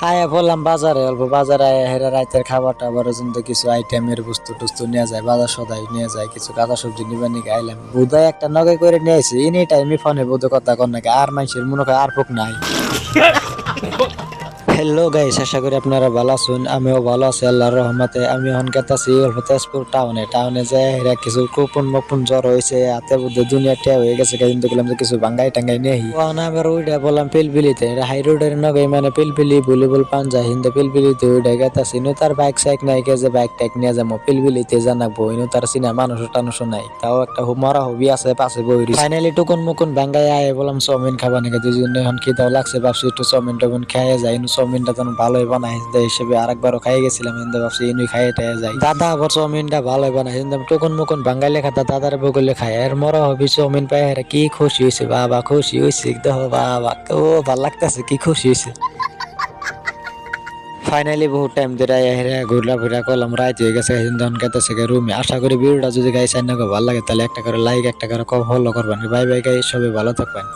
আয়া বললাম বাজারে অল্প বাজারে আয়া হেরা রাতের খাবার টাবার কিন্তু কিছু আইটেমের বস্তু টস্তু নিয়ে যায়, বাজার সদাই নিয়ে যায়, কিছু কাঁচা সবজি নিবার নিয়ে আইলাম। বুধায় একটা নগে করে নিয়ে আসি, এনি টাইমই ফোনে বুধ কথা কর নাকি আর মানুষের মনে হয় আর ফুক নাই। হ্যালো গাইস, আশা করি আপনারা ভালো আছেন। আমিও ভালো আছি আল্লাহর রহমতে। আমি এখন গেতাছি অল্প তেজপুর টাউনে যায় হেরা কিছু কুপন মুপন জ্বর হয়েছে, হাতে বুদ্ধে দুনিয়া টিয়া হয়ে গেছে, কিন্তু বললাম যে কিছু বাঙ্গাই টাঙ্গাই নেই আবার ওইটা বললাম পিলপিলিতে হাই রোডের নগে মানে পিলপিলি ভলিবল পাঞ্জা হিন্দে পিলপিলিতে ওইটা গেতাছি। ইনু তার বাইক সাইক নাই কে যে বাইক টাইক নিয়ে যাবো পিলপিলিতে জানাবো, ইনু তার সিনা মানুষ টানুষ নাই, তাও একটা মরা হবি আছে পাশে বই। ফাইনালি টুকুন মুকুন বাঙ্গাই আয় বললাম চাউমিন খাবা নাকি, দুজন এখন খিদাও লাগছে, ভাবছি একটু চাউমিন টাউমিন খেয়ে যায়। চাউমিনটা তখন ভালোই বানাই হিসেবে আরেকবারও খাই গেছিলাম, কিন্তু ভাবছি ইনুই খাই টাই যায়। দাদা আবার চাউমিনটা ভালোই বানাই, কিন্তু টুকুন মুকুন বাঙ্গাই লেখা দাদার বগলে খাই আর মরা হবি চাউমিন পাই হেরা কি খুশি হয়েছে, বাবা খুশি হয়েছে দেখো বাবা, ও ভাল লাগতেছে কি খুশি হয়েছে। ফাইনালি বহুত টাইম ধরে হেরা ঘুরলা ফিরা করলাম, রাত হয়ে গেছে, গেতেছে রুমে। আশা করি ভিডিওটা যদি গাইস ভালো লাগে তাহলে একটা করে লাইক একটা করে ফলো করবেন। বাই বাই গাইস, সবাই ভালো থাকবেন।